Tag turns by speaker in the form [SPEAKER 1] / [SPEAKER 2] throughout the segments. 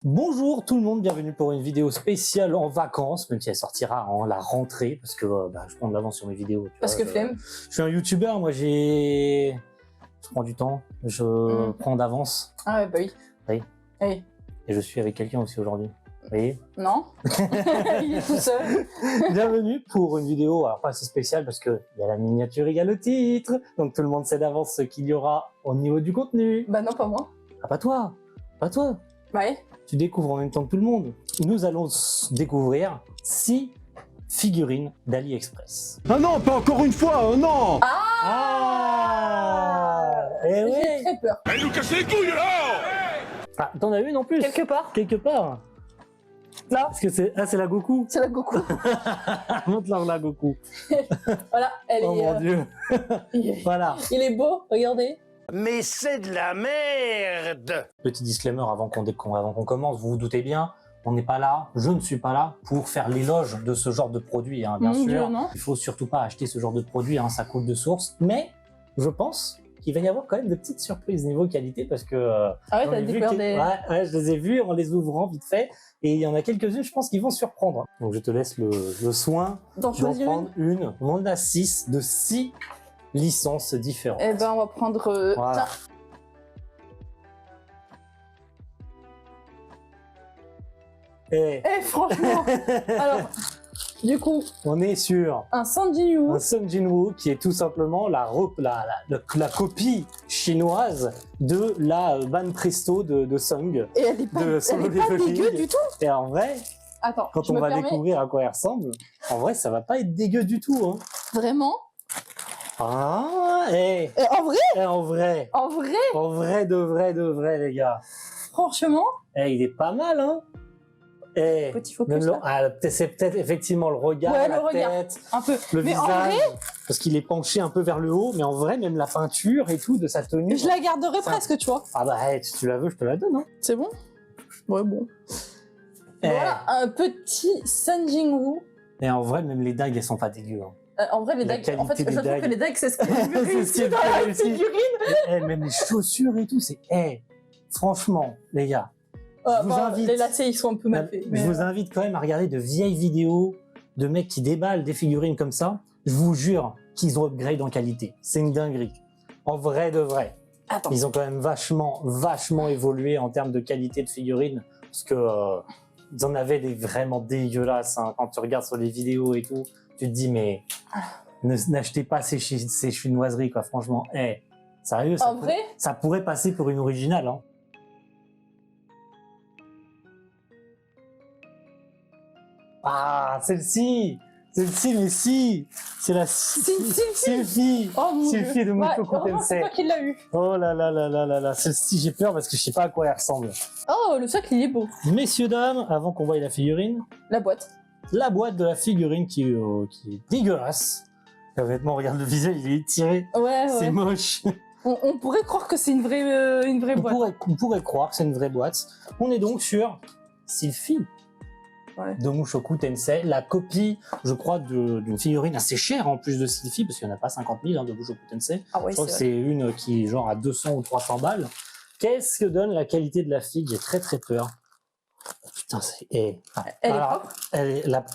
[SPEAKER 1] Bonjour tout le monde, bienvenue pour une vidéo spéciale en vacances, même si elle sortira en la rentrée, parce que je prends de l'avance sur mes vidéos.
[SPEAKER 2] Parce que flemme.
[SPEAKER 1] Je suis un youtubeur, moi je prends du temps, je prends d'avance.
[SPEAKER 2] Ah ouais, bah oui.
[SPEAKER 1] Oui.
[SPEAKER 2] Oui.
[SPEAKER 1] Et je suis avec quelqu'un aussi aujourd'hui. Vous voyez?
[SPEAKER 2] Non. Il est tout seul.
[SPEAKER 1] Bienvenue pour une vidéo, alors pas assez spéciale parce qu'il y a la miniature, il y a le titre, donc tout le monde sait d'avance ce qu'il y aura au niveau du contenu.
[SPEAKER 2] Bah non, pas moi.
[SPEAKER 1] Ah, pas toi, pas toi.
[SPEAKER 2] Ouais.
[SPEAKER 1] Tu découvres en même temps que tout le monde. Nous allons découvrir 6 figurines d'AliExpress.
[SPEAKER 3] Ah non, pas encore une fois, non.
[SPEAKER 1] Ah Eh
[SPEAKER 2] J'ai
[SPEAKER 1] oui.
[SPEAKER 2] très peur.
[SPEAKER 3] Elle nous casse les couilles là.
[SPEAKER 1] Ah, t'en as une en plus?
[SPEAKER 2] Quelque part.
[SPEAKER 1] Quelque part.
[SPEAKER 2] Là.
[SPEAKER 1] Parce que c'est... Ah, c'est la Goku.
[SPEAKER 2] C'est la Goku.
[SPEAKER 1] Montre-leur la Goku.
[SPEAKER 2] Voilà, elle
[SPEAKER 1] Oh
[SPEAKER 2] est...
[SPEAKER 1] mon Dieu. Voilà.
[SPEAKER 2] Il est beau, regardez.
[SPEAKER 3] Mais c'est de la merde.
[SPEAKER 1] Petit disclaimer avant qu'on commence, vous vous doutez bien, on n'est pas là, je ne suis pas là pour faire l'éloge de ce genre de produit, hein, bien
[SPEAKER 2] Mon
[SPEAKER 1] sûr.
[SPEAKER 2] Dieu, non.
[SPEAKER 1] Il faut surtout pas acheter ce genre de produit, hein, ça coûte de source. Mais je pense qu'il va y avoir quand même de petites surprises niveau qualité parce que
[SPEAKER 2] Ah ouais,
[SPEAKER 1] j'en
[SPEAKER 2] t'as
[SPEAKER 1] ai vu
[SPEAKER 2] découvert des...
[SPEAKER 1] ouais, je les ai vus en les ouvrant vite fait et il y en a quelques-unes, je pense, qui vont surprendre. Donc je te laisse le soin
[SPEAKER 2] D'en
[SPEAKER 1] d'en
[SPEAKER 2] choisir
[SPEAKER 1] prendre une. On en a 6 de 6 licences différentes.
[SPEAKER 2] Eh ben, on va prendre...
[SPEAKER 1] Voilà.
[SPEAKER 2] Tiens.
[SPEAKER 1] Et
[SPEAKER 2] Eh, franchement. Alors, du coup,
[SPEAKER 1] on est sur
[SPEAKER 2] un Sanji Yu.
[SPEAKER 1] un Sung Jin-woo qui est tout simplement la copie chinoise de la Ban Presto de Sung.
[SPEAKER 2] Et elle est pas,
[SPEAKER 1] de Solo
[SPEAKER 2] elle est pas
[SPEAKER 1] Leveling.
[SPEAKER 2] dégueu du tout.
[SPEAKER 1] Et en vrai,
[SPEAKER 2] Attends,
[SPEAKER 1] quand
[SPEAKER 2] je
[SPEAKER 1] on
[SPEAKER 2] me
[SPEAKER 1] va
[SPEAKER 2] permets.
[SPEAKER 1] découvrir à quoi elle ressemble, en vrai, ça va pas être dégueu du tout. Hein.
[SPEAKER 2] Vraiment.
[SPEAKER 1] Ah, et
[SPEAKER 2] Et en vrai,
[SPEAKER 1] en vrai, de vrai, les gars.
[SPEAKER 2] franchement,
[SPEAKER 1] Il est pas mal, hein.
[SPEAKER 2] petit focus
[SPEAKER 1] Même
[SPEAKER 2] là.
[SPEAKER 1] c'est peut-être effectivement le regard,
[SPEAKER 2] Ouais,
[SPEAKER 1] la
[SPEAKER 2] le regard.
[SPEAKER 1] tête,
[SPEAKER 2] Un peu.
[SPEAKER 1] le
[SPEAKER 2] Mais en
[SPEAKER 1] visage,
[SPEAKER 2] vrai,
[SPEAKER 1] parce qu'il est penché un peu vers le haut, mais en vrai, même la peinture et tout de sa tenue.
[SPEAKER 2] je la garderai
[SPEAKER 1] Ça-
[SPEAKER 2] presque, tu vois.
[SPEAKER 1] Ah bah, si tu la veux, je te la donne. Hein.
[SPEAKER 2] C'est bon. Ouais, bon.
[SPEAKER 1] Eh.
[SPEAKER 2] Voilà, un petit Sun Jin-woo.
[SPEAKER 1] Et en vrai, même les dagues, elles sont pas dégueu. Hein.
[SPEAKER 2] En vrai, les
[SPEAKER 1] La
[SPEAKER 2] dagues, en fait,
[SPEAKER 1] qualité
[SPEAKER 2] je
[SPEAKER 1] des
[SPEAKER 2] trouve que
[SPEAKER 1] dagues.
[SPEAKER 2] les dagues, c'est ce qui est le mieux
[SPEAKER 1] C'est ce qui
[SPEAKER 2] réussi
[SPEAKER 1] est
[SPEAKER 2] dans
[SPEAKER 1] le
[SPEAKER 2] la
[SPEAKER 1] mieux réussi.
[SPEAKER 2] figurine.
[SPEAKER 1] Même les chaussures et tout, c'est... franchement, les gars, je vous invite...
[SPEAKER 2] Les lacets, ils sont un peu mal faits.
[SPEAKER 1] Je vous invite quand même à regarder de vieilles vidéos de mecs qui déballent des figurines comme ça. Je vous jure qu'ils ont upgrade en qualité. C'est une dinguerie. En vrai de vrai.
[SPEAKER 2] Attends.
[SPEAKER 1] Ils ont quand même vachement évolué en termes de qualité de figurines. Parce que ils en avaient des vraiment dégueulasses. Hein. Quand tu regardes sur les vidéos et tout, tu te dis, mais n'achetez pas ces chinoiseries, quoi. Franchement, sérieux,
[SPEAKER 2] En vrai,
[SPEAKER 1] ça pourrait passer pour une originale. Hein. Ah, celle-ci, mais si, c'est la Sylphie.
[SPEAKER 2] Oh mon Dieu.
[SPEAKER 1] Sylphie de Mushoku
[SPEAKER 2] heureusement, c'est
[SPEAKER 1] Tensei.
[SPEAKER 2] toi qui l'as eu.
[SPEAKER 1] Oh là là là là là là, celle-ci j'ai peur parce que je sais pas à quoi elle ressemble.
[SPEAKER 2] Oh, le sac, il est beau.
[SPEAKER 1] Messieurs, dames, avant qu'on voie la figurine,
[SPEAKER 2] La boîte.
[SPEAKER 1] la boîte de la figurine qui est dégueulasse. Honnêtement, regarde le visage, il est étiré,
[SPEAKER 2] Ouais,
[SPEAKER 1] c'est
[SPEAKER 2] ouais.
[SPEAKER 1] moche.
[SPEAKER 2] On pourrait croire que c'est une vraie boîte.
[SPEAKER 1] On pourrait croire que c'est une vraie boîte. On est donc sur Sylphie.
[SPEAKER 2] Ouais.
[SPEAKER 1] De Mushoku Tensei, la copie, je crois, d'une figurine assez chère en plus de Sylphie, parce qu'il n'y en a pas 50 000 hein, de Mushoku Tensei.
[SPEAKER 2] Ah ouais,
[SPEAKER 1] Je crois que
[SPEAKER 2] c'est
[SPEAKER 1] c'est une qui est genre à 200 ou 300 balles. Qu'est-ce que donne la qualité de la figue? J'ai très peur. Putain, c'est...
[SPEAKER 2] Elle est propre.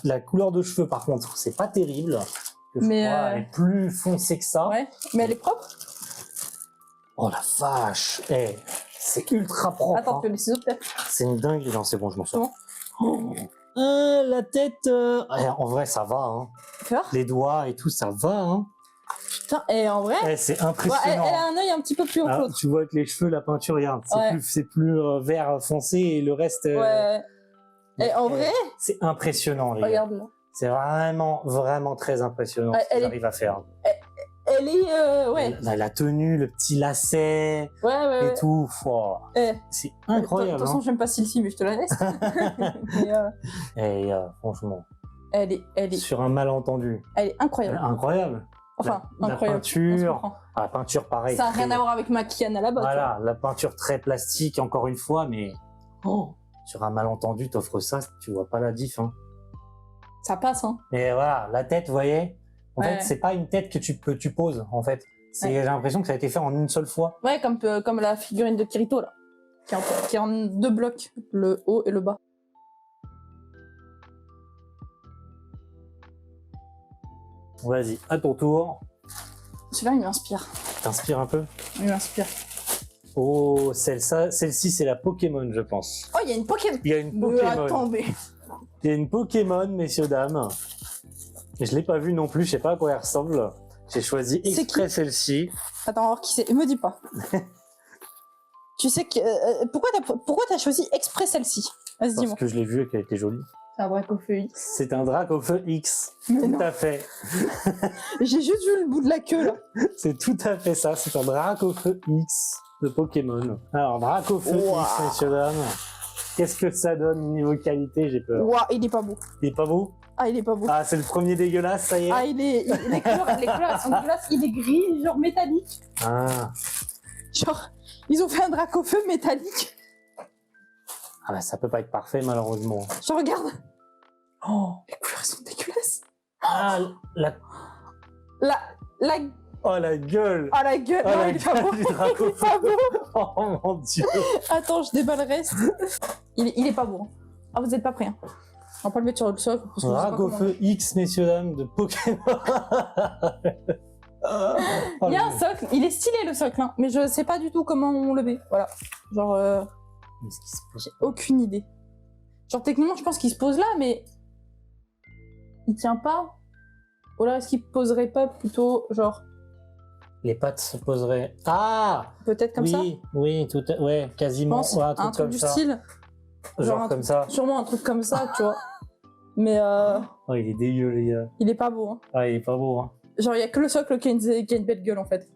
[SPEAKER 1] La couleur de cheveux, par contre, c'est pas terrible. Je
[SPEAKER 2] Mais,
[SPEAKER 1] crois, elle est plus foncée que ça.
[SPEAKER 2] Ouais, mais elle est propre.
[SPEAKER 1] Oh la vache. C'est ultra propre.
[SPEAKER 2] Attends,
[SPEAKER 1] hein.
[SPEAKER 2] tu veux les ciseaux peut-être.
[SPEAKER 1] C'est une dingue. Non, c'est bon, je m'en sors.
[SPEAKER 2] Bon.
[SPEAKER 1] La tête... en vrai, ça va. Hein.
[SPEAKER 2] Fais voir.
[SPEAKER 1] Les doigts et tout, ça va. Hein.
[SPEAKER 2] Putain, et en vrai,
[SPEAKER 1] C'est
[SPEAKER 2] ouais,
[SPEAKER 1] impressionnant.
[SPEAKER 2] elle a un œil un petit peu plus haut que
[SPEAKER 1] Ah,
[SPEAKER 2] l'autre.
[SPEAKER 1] tu vois que les cheveux, la peinture, regarde,
[SPEAKER 2] Ouais.
[SPEAKER 1] c'est plus vert foncé et le reste...
[SPEAKER 2] Ouais. Et en vrai,
[SPEAKER 1] c'est impressionnant, les gars.
[SPEAKER 2] regarde là.
[SPEAKER 1] C'est vraiment très impressionnant
[SPEAKER 2] Ouais,
[SPEAKER 1] ce qu'ils
[SPEAKER 2] elle est-
[SPEAKER 1] arrivent à faire.
[SPEAKER 2] Elle est, ouais.
[SPEAKER 1] La tenue, le petit lacet
[SPEAKER 2] Ouais.
[SPEAKER 1] et tout, wow. C'est
[SPEAKER 2] De
[SPEAKER 1] incroyable.
[SPEAKER 2] toute façon, j'aime pas Sylphie, mais je te la laisse. Mais,
[SPEAKER 1] Franchement,
[SPEAKER 2] elle est
[SPEAKER 1] sur un malentendu,
[SPEAKER 2] incroyable.
[SPEAKER 1] incroyable.
[SPEAKER 2] Enfin,
[SPEAKER 1] la
[SPEAKER 2] incroyable.
[SPEAKER 1] peinture,
[SPEAKER 2] On se comprend.
[SPEAKER 1] La peinture, pareil.
[SPEAKER 2] Ça n'a rien
[SPEAKER 1] très-
[SPEAKER 2] à voir avec ma Kian à la botte.
[SPEAKER 1] Voilà, la peinture très plastique, encore une fois, mais sur un malentendu, t'offres ça, tu vois pas la diff. Hein.
[SPEAKER 2] Ça passe, hein.
[SPEAKER 1] Et voilà, la tête, vous voyez, en
[SPEAKER 2] Ouais.
[SPEAKER 1] fait, c'est pas une tête que tu poses, en fait.
[SPEAKER 2] Ouais.
[SPEAKER 1] J'ai l'impression que ça a été fait en une seule fois.
[SPEAKER 2] Ouais, comme la figurine de Kirito, là. qui est en 2 blocs, le haut et le bas.
[SPEAKER 1] Vas-y, à ton tour.
[SPEAKER 2] Celui-là, il m'inspire.
[SPEAKER 1] T'inspires un peu.
[SPEAKER 2] Il m'inspire.
[SPEAKER 1] Oh, celle-ci, c'est la Pokémon, je pense.
[SPEAKER 2] Oh, il y a une Pokémon.
[SPEAKER 1] Il y a une Pokémon.
[SPEAKER 2] Attendez.
[SPEAKER 1] Il y a une Pokémon, messieurs, dames. Et je l'ai pas vue non plus, je sais pas à quoi elle ressemble. J'ai choisi
[SPEAKER 2] C'est
[SPEAKER 1] exprès celle-ci.
[SPEAKER 2] Attends, on va voir qui c'est. Me dis pas. Tu sais que... pourquoi t'as choisi exprès celle-ci? Vas-y,
[SPEAKER 1] Parce
[SPEAKER 2] dis-moi.
[SPEAKER 1] que je l'ai vue et qu'elle était jolie.
[SPEAKER 2] C'est un Dracofeu.
[SPEAKER 1] C'est un Dracofeu X.
[SPEAKER 2] Mais
[SPEAKER 1] Tout
[SPEAKER 2] non.
[SPEAKER 1] à fait.
[SPEAKER 2] J'ai juste vu le bout de la queue, là.
[SPEAKER 1] C'est tout à fait ça. C'est un Dracofeu X de Pokémon. Alors, Dracofeu
[SPEAKER 2] Wow.
[SPEAKER 1] X, messieurs, dames. Qu'est-ce que ça donne niveau qualité? J'ai peur.
[SPEAKER 2] Ouah, il est pas beau.
[SPEAKER 1] Il est pas beau?
[SPEAKER 2] Ah, il est pas beau.
[SPEAKER 1] Ah, c'est le premier dégueulasse, ça y est?
[SPEAKER 2] Ah, les couleurs sont dégueulasses. Il est gris, genre métallique.
[SPEAKER 1] Ah.
[SPEAKER 2] Genre, ils ont fait un Dracofeu métallique.
[SPEAKER 1] Ah bah, ça peut pas être parfait, malheureusement.
[SPEAKER 2] Je regarde. Oh, les couleurs sont dégueulasses.
[SPEAKER 1] Ah, la...
[SPEAKER 2] La...
[SPEAKER 1] Oh, la gueule!
[SPEAKER 2] Oh, la gueule.
[SPEAKER 1] Oh,
[SPEAKER 2] Non,
[SPEAKER 1] la
[SPEAKER 2] il est pas
[SPEAKER 1] gueule
[SPEAKER 2] beau.
[SPEAKER 1] du
[SPEAKER 2] Il est
[SPEAKER 1] Dracofeu.
[SPEAKER 2] pas beau.
[SPEAKER 1] Oh mon dieu!
[SPEAKER 2] Attends, je déballe le reste. Il est pas beau. Ah, vous êtes pas prêts. Hein. On va pas le mettre sur le socle. Parce que je sais pas comment-
[SPEAKER 1] Dracofeu X, messieurs, dames, de Pokémon.
[SPEAKER 2] Il y a un socle. Il est stylé, le socle. Hein, mais je sais pas du tout comment on le met. Voilà. Genre,
[SPEAKER 1] Qu'est-ce qui se passe?
[SPEAKER 2] j'ai aucune idée. Genre, techniquement, je pense qu'il se pose là, mais... Il tient pas. Ou alors, est-ce qu'il poserait pas plutôt, genre,
[SPEAKER 1] Les pattes se poseraient. Ah!
[SPEAKER 2] peut-être comme ça?
[SPEAKER 1] Oui, tout à... ouais,
[SPEAKER 2] Je
[SPEAKER 1] quasiment.
[SPEAKER 2] pense.
[SPEAKER 1] Ouais,
[SPEAKER 2] Un truc
[SPEAKER 1] comme
[SPEAKER 2] du
[SPEAKER 1] ça.
[SPEAKER 2] style.
[SPEAKER 1] Genre
[SPEAKER 2] un
[SPEAKER 1] comme
[SPEAKER 2] truc-
[SPEAKER 1] ça.
[SPEAKER 2] Sûrement un truc comme ça, tu vois. Mais
[SPEAKER 1] Oh, il est dégueu, les gars.
[SPEAKER 2] il est pas beau. Hein.
[SPEAKER 1] Ah, il est pas beau, hein.
[SPEAKER 2] Genre, il y a que le socle qui a une belle gueule, en fait.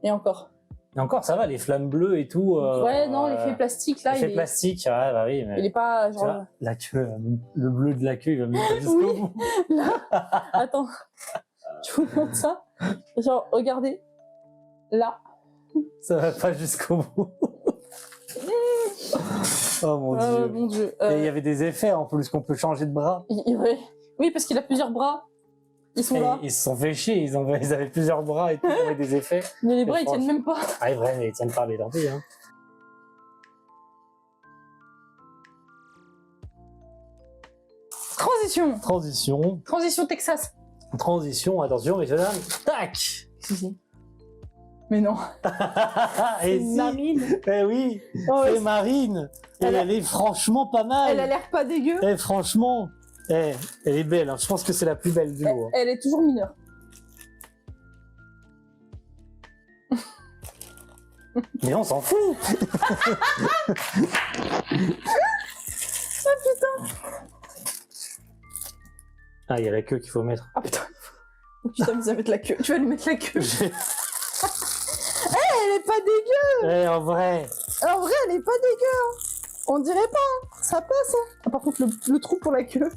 [SPEAKER 2] Et encore.
[SPEAKER 1] Et encore, ça va, les flammes bleues et tout.
[SPEAKER 2] Ouais, non, l'effet plastique, là,
[SPEAKER 1] L'effet
[SPEAKER 2] il est...
[SPEAKER 1] plastique, ouais, bah oui. Mais...
[SPEAKER 2] Il est pas,
[SPEAKER 1] Tu
[SPEAKER 2] genre...
[SPEAKER 1] vois, la queue, le bleu de la queue, il va même pas jusqu'au
[SPEAKER 2] Oui.
[SPEAKER 1] bout.
[SPEAKER 2] Là, attends. Je vous montre ça. Genre, regardez. Là.
[SPEAKER 1] Ça va pas jusqu'au bout. Oh mon dieu.
[SPEAKER 2] Mon Dieu.
[SPEAKER 1] Et il y avait des effets en plus qu'on peut changer de bras.
[SPEAKER 2] Ouais. Oui, parce qu'il a plusieurs bras. Ils sont
[SPEAKER 1] Et
[SPEAKER 2] là.
[SPEAKER 1] ils se sont fait chier, ils avaient plusieurs bras et tout, ils avaient des effets.
[SPEAKER 2] Mais les bras, ils
[SPEAKER 1] franchement-
[SPEAKER 2] tiennent même pas.
[SPEAKER 1] Ah, c'est vrai, mais ils tiennent pas les lentilles. Hein.
[SPEAKER 2] Transition.
[SPEAKER 1] Transition,
[SPEAKER 2] Texas.
[SPEAKER 1] attention, messieurs dames. Tac.
[SPEAKER 2] Mais non.
[SPEAKER 1] Et si,
[SPEAKER 2] Marine.
[SPEAKER 1] eh oui,
[SPEAKER 2] Oh,
[SPEAKER 1] c'est
[SPEAKER 2] ouais.
[SPEAKER 1] Marine. Et
[SPEAKER 2] Elle a-
[SPEAKER 1] elle est franchement pas mal.
[SPEAKER 2] Elle a l'air pas dégueu.
[SPEAKER 1] Eh, franchement, elle est belle. Hein. Je pense que c'est la plus belle du lot. Hein.
[SPEAKER 2] Elle est toujours mineure.
[SPEAKER 1] Mais on s'en fout. Ah, il y a la queue qu'il faut mettre.
[SPEAKER 2] Ah putain. Faut que tu t'amuses à mettre la queue. Tu vas lui mettre la queue. Elle est pas dégueu.
[SPEAKER 1] Eh, en vrai.
[SPEAKER 2] En vrai, elle est pas dégueu. Hein. On dirait pas. Hein. Ça passe. Hein. Ah, par contre, le trou pour la queue.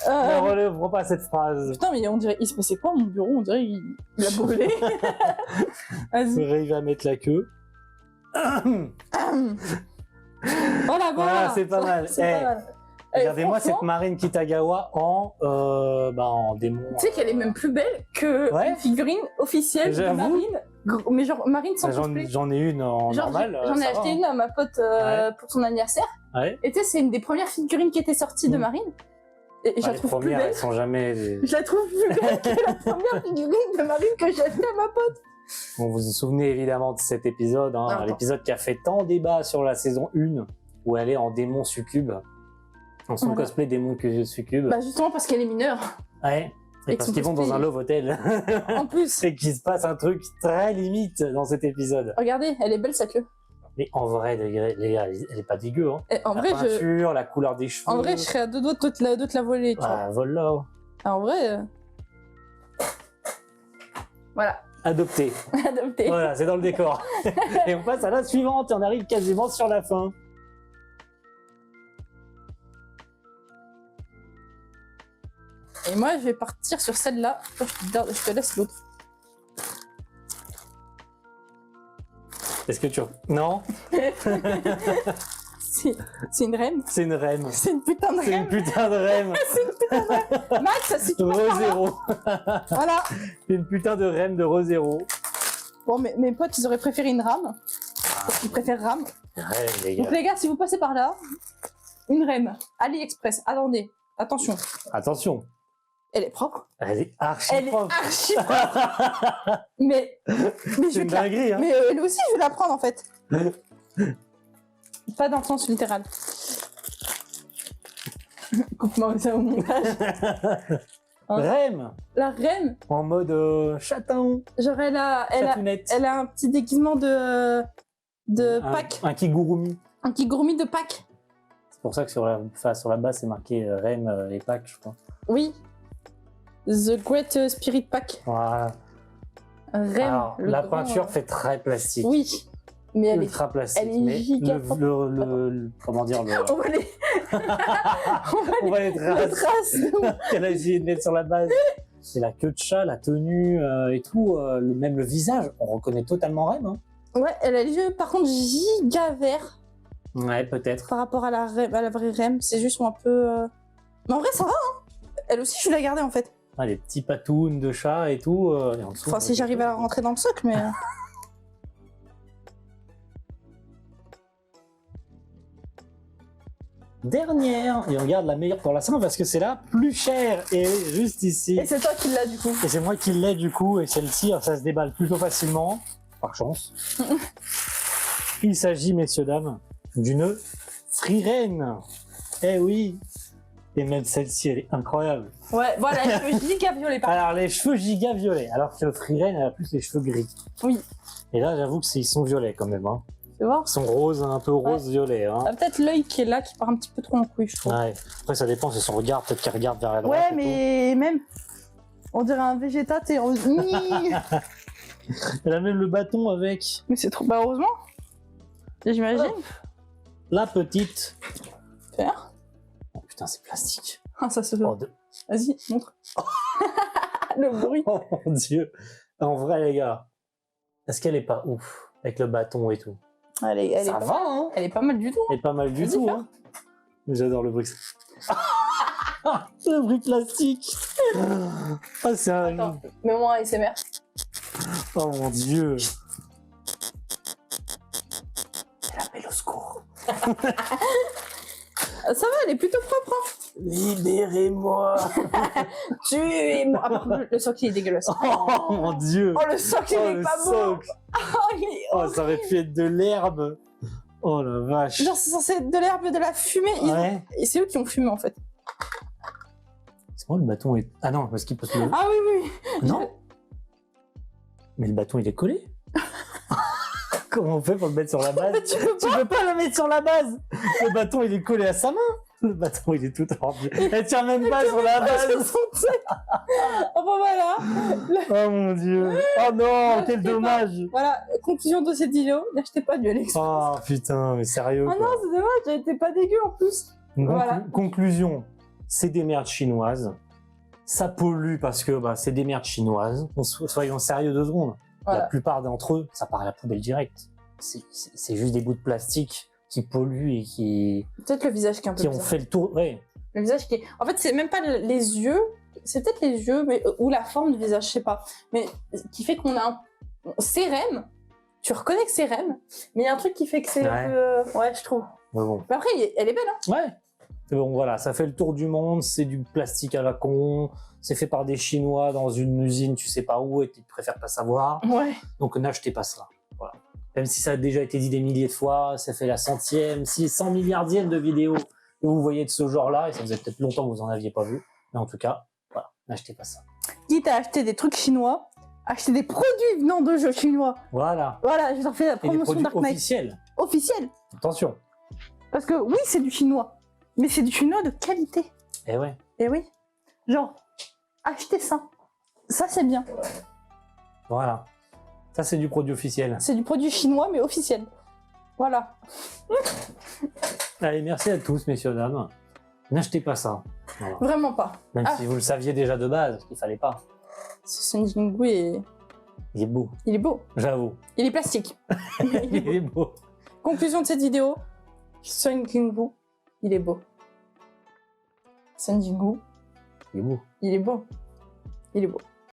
[SPEAKER 1] Ne relève pas cette phrase.
[SPEAKER 2] Putain, mais on dirait. Il se passait quoi mon bureau? On dirait il a brûlé. Vas-y.
[SPEAKER 1] Il va mettre la queue.
[SPEAKER 2] Voilà.
[SPEAKER 1] c'est pas mal.
[SPEAKER 2] C'est
[SPEAKER 1] Eh,
[SPEAKER 2] pas mal. Eh,
[SPEAKER 1] Regardez-moi
[SPEAKER 2] franchement,
[SPEAKER 1] cette Marine Kitagawa en démon.
[SPEAKER 2] Tu sais qu'elle est même plus belle que
[SPEAKER 1] Ouais.
[SPEAKER 2] une figurine officielle de
[SPEAKER 1] J'avoue.
[SPEAKER 2] Marine. Mais genre Marine sans
[SPEAKER 1] J'en
[SPEAKER 2] cosplay.
[SPEAKER 1] j'en ai une en
[SPEAKER 2] Genre,
[SPEAKER 1] normal.
[SPEAKER 2] j'en ai
[SPEAKER 1] ça va,
[SPEAKER 2] acheté
[SPEAKER 1] hein.
[SPEAKER 2] une à ma pote pour son anniversaire.
[SPEAKER 1] Ouais.
[SPEAKER 2] Et tu sais, c'est une des premières figurines qui était sortie de
[SPEAKER 1] Mm.
[SPEAKER 2] Marine. Et je la
[SPEAKER 1] Les
[SPEAKER 2] trouve plus
[SPEAKER 1] premières,
[SPEAKER 2] belle.
[SPEAKER 1] elles sont jamais.
[SPEAKER 2] Je la trouve plus belle que la première figurine de Marine que j'ai achetée à ma pote.
[SPEAKER 1] Bon, vous vous souvenez évidemment de cet épisode, hein,
[SPEAKER 2] Non,
[SPEAKER 1] l'épisode qui a fait tant débat sur la saison 1, où elle est en démon succube, en son
[SPEAKER 2] Voilà.
[SPEAKER 1] cosplay démon succube.
[SPEAKER 2] Bah justement parce qu'elle est mineure.
[SPEAKER 1] Ouais.
[SPEAKER 2] Et
[SPEAKER 1] Et
[SPEAKER 2] que
[SPEAKER 1] parce
[SPEAKER 2] son
[SPEAKER 1] qu'ils vont dans
[SPEAKER 2] cosplay-
[SPEAKER 1] un love hotel.
[SPEAKER 2] En plus,
[SPEAKER 1] Et qu'il se passe un truc très limite dans cet épisode.
[SPEAKER 2] regardez, elle est belle sa queue.
[SPEAKER 1] Mais en vrai, les gars, elle est pas dégueu. Hein.
[SPEAKER 2] Et en
[SPEAKER 1] La
[SPEAKER 2] vrai,
[SPEAKER 1] peinture, la couleur des cheveux.
[SPEAKER 2] en vrai, je serais à deux doigts de te la voler. Tu vois.
[SPEAKER 1] Ah, voilà.
[SPEAKER 2] Ah, en vrai, voilà,
[SPEAKER 1] Adopté.
[SPEAKER 2] adopté.
[SPEAKER 1] Voilà, c'est dans le décor. Et on passe à la suivante et on arrive quasiment sur la fin.
[SPEAKER 2] Et moi, je vais partir sur celle-là. Toi, je te laisse l'autre.
[SPEAKER 1] Est-ce que tu... Non,
[SPEAKER 2] C'est une reine.
[SPEAKER 1] c'est une reine.
[SPEAKER 2] C'est une putain de
[SPEAKER 1] C'est une
[SPEAKER 2] reine.
[SPEAKER 1] putain de reine.
[SPEAKER 2] Max, si tu passes par là.
[SPEAKER 1] Rosero.
[SPEAKER 2] Voilà.
[SPEAKER 1] Une putain de reine de Rosero.
[SPEAKER 2] Bon, mes potes, ils auraient préféré une rame. Parce qu'ils préfèrent rame.
[SPEAKER 1] Rem, les gars.
[SPEAKER 2] Donc les gars, si vous passez par là, une rame, AliExpress, attendez, attention,
[SPEAKER 1] Attention,
[SPEAKER 2] elle est propre.
[SPEAKER 1] elle est archi
[SPEAKER 2] Elle est
[SPEAKER 1] propre.
[SPEAKER 2] archi propre. mais je
[SPEAKER 1] C'est
[SPEAKER 2] vais
[SPEAKER 1] une
[SPEAKER 2] te la...
[SPEAKER 1] dinguerie, hein.
[SPEAKER 2] Mais elle aussi, je vais la prendre en fait. Pas dans le sens littéral. Coupe-moi ça au montage. Hein.
[SPEAKER 1] Rem,
[SPEAKER 2] La reine,
[SPEAKER 1] en mode chaton,
[SPEAKER 2] genre elle a un petit déguisement de Pâques.
[SPEAKER 1] Un kigurumi.
[SPEAKER 2] Un petit gourmi de Pâques.
[SPEAKER 1] C'est pour ça que sur la base, c'est marqué Rem et Pâques, je crois.
[SPEAKER 2] Oui. The Great Spirit Pack.
[SPEAKER 1] Voilà.
[SPEAKER 2] Rem.
[SPEAKER 1] Alors,
[SPEAKER 2] le
[SPEAKER 1] la
[SPEAKER 2] grand,
[SPEAKER 1] peinture fait très plastique.
[SPEAKER 2] Oui. Mais elle est...
[SPEAKER 1] Ultra plastique.
[SPEAKER 2] elle est
[SPEAKER 1] mais
[SPEAKER 2] giga
[SPEAKER 1] comment dire
[SPEAKER 2] On va les...
[SPEAKER 1] on va les traces qu'elle a essayé de mettre sur la base. C'est la queue de chat, la tenue et tout, même le visage, on reconnaît totalement Rem. Hein.
[SPEAKER 2] Ouais, elle a les yeux par contre giga verts
[SPEAKER 1] Ouais, peut-être.
[SPEAKER 2] par rapport à la vraie Rem. C'est juste un peu... Mais en vrai, ça va, hein. Elle aussi, je vais la garder en fait.
[SPEAKER 1] Ah, les petits patounes de chat et tout. Et en dessous,
[SPEAKER 2] Enfin, si j'arrive à la rentrer dans le socle, mais...
[SPEAKER 1] Dernière, et on garde la meilleure pour la fin parce que c'est la plus chère et juste ici.
[SPEAKER 2] Et c'est toi qui l'as du coup.
[SPEAKER 1] Et c'est moi qui l'ai du coup, et celle-ci, ça se déballe plutôt facilement, par chance. Il s'agit, messieurs, dames, d'une Freeren. Eh oui. Et même celle-ci, elle est incroyable.
[SPEAKER 2] Ouais, voilà, les cheveux giga violets par
[SPEAKER 1] Alors, les cheveux giga violets, alors que Freeren, elle a plus les cheveux gris.
[SPEAKER 2] Oui.
[SPEAKER 1] Et là, j'avoue qu'ils sont violets quand même. Hein.
[SPEAKER 2] Tu vois.
[SPEAKER 1] Ils sont roses, un peu rose-violet. Hein.
[SPEAKER 2] Ah, peut-être l'œil qui est là, qui part un petit peu trop en couille, je trouve.
[SPEAKER 1] Ouais. Après, ça dépend, c'est son regard, peut-être qu'il regarde vers la droite.
[SPEAKER 2] Ouais, mais même... On dirait un végéta, t'es en...
[SPEAKER 1] Elle a même le bâton avec.
[SPEAKER 2] Mais c'est trop... Bah, heureusement. J'imagine.
[SPEAKER 1] La petite.
[SPEAKER 2] Faire.
[SPEAKER 1] Oh putain, c'est plastique.
[SPEAKER 2] Ah, ça se fait.
[SPEAKER 1] Oh,
[SPEAKER 2] Vas-y, montre. Le bruit.
[SPEAKER 1] oh mon dieu. En vrai, les gars, est-ce qu'elle est pas ouf avec le bâton et tout?
[SPEAKER 2] Elle
[SPEAKER 1] Ça
[SPEAKER 2] est
[SPEAKER 1] va, hein?
[SPEAKER 2] Elle est pas mal du tout.
[SPEAKER 1] Elle est pas mal du
[SPEAKER 2] Vas-y,
[SPEAKER 1] tout,
[SPEAKER 2] fais.
[SPEAKER 1] hein? J'adore le bruit. Le bruit plastique. Ah, c'est un...
[SPEAKER 2] Attends, mets-moi un ASMR.
[SPEAKER 1] Oh mon dieu. Elle appelle au secours.
[SPEAKER 2] Ça va, elle est plutôt propre. Hein.
[SPEAKER 1] Libérez-moi.
[SPEAKER 2] Tuez-moi. Ah, par contre, le socle, il est dégueulasse.
[SPEAKER 1] Oh mon dieu.
[SPEAKER 2] Oh, le socle, il
[SPEAKER 1] Oh,
[SPEAKER 2] est
[SPEAKER 1] le
[SPEAKER 2] pas beau.
[SPEAKER 1] socle.
[SPEAKER 2] Oh, il est...
[SPEAKER 1] Oh, ça aurait pu être de l'herbe. Oh la vache.
[SPEAKER 2] Genre, c'est censé être de l'herbe, de la fumée.
[SPEAKER 1] Ouais.
[SPEAKER 2] Et c'est eux qui ont fumé, en fait.
[SPEAKER 1] C'est moi le bâton est... Ah non, parce qu'il peut se lever.
[SPEAKER 2] Ah oui, oui.
[SPEAKER 1] Non. Mais le bâton, il est collé. Comment on fait pour le mettre sur la base?
[SPEAKER 2] Tu peux
[SPEAKER 1] Tu peux pas le mettre sur la base. Le bâton, il est collé à sa main. Le bâton, il est tout tordu. Elle tient même pas sur la base.
[SPEAKER 2] Enfin, voilà.
[SPEAKER 1] Oh mon dieu. Oh non, quel dommage.
[SPEAKER 2] Voilà, conclusion de cette vidéo. N'achetez pas du AliExpress.
[SPEAKER 1] Oh putain, mais sérieux.
[SPEAKER 2] Ah
[SPEAKER 1] quoi.
[SPEAKER 2] non, c'est dommage, elle était pas dégueu en plus. Voilà.
[SPEAKER 1] Conclusion, c'est des merdes chinoises. Ça pollue parce que bah, c'est des merdes chinoises. Soyons sérieux 2 secondes.
[SPEAKER 2] Voilà.
[SPEAKER 1] La plupart d'entre eux, ça part à la poubelle directe. C'est juste des bouts de plastique qui polluent et qui
[SPEAKER 2] Peut-être le visage qui est un peu
[SPEAKER 1] ont
[SPEAKER 2] bizarre.
[SPEAKER 1] fait le tour. Ouais.
[SPEAKER 2] Le visage qui est... En fait, c'est même pas les yeux, c'est peut-être les yeux, mais... ou la forme du visage, je sais pas. Mais qui fait qu'on a un... C'est Rem, tu reconnais que c'est Rem, mais il y a un truc qui fait que c'est un peu... Ouais, je trouve.
[SPEAKER 1] Mais bon.
[SPEAKER 2] Mais après, elle est belle, hein.
[SPEAKER 1] Ouais. Mais bon, voilà, ça fait le tour du monde. C'est du plastique à la con. C'est fait par des Chinois dans une usine, tu sais pas où, et tu préfères pas savoir.
[SPEAKER 2] Ouais.
[SPEAKER 1] Donc n'achetez pas ça. Voilà. Même si ça a déjà été dit des milliers de fois, ça fait la 100 milliardième de vidéos que vous voyez de ce genre-là, et ça faisait peut-être longtemps que vous en aviez pas vu. Mais en tout cas, voilà, n'achetez pas ça.
[SPEAKER 2] Quitte à acheter des trucs chinois, acheter des produits venant de jeux chinois.
[SPEAKER 1] Voilà.
[SPEAKER 2] Voilà, je leur fais la
[SPEAKER 1] Et des
[SPEAKER 2] promotion
[SPEAKER 1] produits
[SPEAKER 2] Dark Knight.
[SPEAKER 1] officiels.
[SPEAKER 2] Officielle.
[SPEAKER 1] Attention.
[SPEAKER 2] Parce que oui, c'est du chinois, mais c'est du chinois de qualité.
[SPEAKER 1] Eh ouais.
[SPEAKER 2] Et oui. Genre, achetez ça. Ça, c'est bien.
[SPEAKER 1] Voilà. Ça, c'est du produit officiel.
[SPEAKER 2] C'est du produit chinois, mais officiel. Voilà.
[SPEAKER 1] Allez, merci à tous, messieurs, dames. N'achetez pas ça. Voilà.
[SPEAKER 2] Vraiment pas.
[SPEAKER 1] Même
[SPEAKER 2] Ah.
[SPEAKER 1] si vous le saviez déjà de base, qu'il fallait pas.
[SPEAKER 2] Ce Sun Jingwu est...
[SPEAKER 1] Il est beau,
[SPEAKER 2] Il est beau.
[SPEAKER 1] j'avoue.
[SPEAKER 2] Il est plastique.
[SPEAKER 1] Il est beau.
[SPEAKER 2] Conclusion de cette vidéo. Sun Jingwu, il est beau. Sun Jingwu,
[SPEAKER 1] Il est beau.
[SPEAKER 2] il est beau. Il est beau.